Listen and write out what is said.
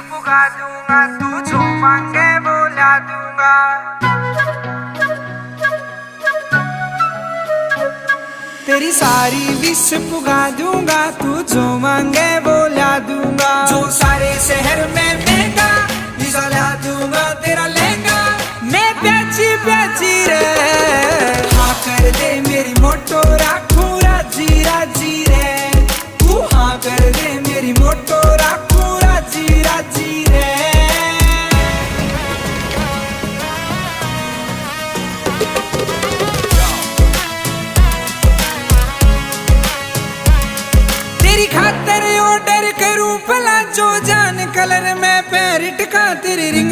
पुगा दूंगा, तू जो मांगे वो ला दूंगा। तेरी सारी विश पुगा दूंगा, तू जो मांगे वो ला दूंगा। जो सारे शहर में महंगा वीजा ला दूंगा, तेरा लहंगा मैं प्याची प्याची रे। हाँ कर दे मेरी मोटो, राखू राजी राजी रे। तू हाँ कर दे मेरी मोटो, राखू राजी राजी रे। तेरी खातर ऑर्डर करूं भला, जो जान कलर में पैरिट का तेरी रिंग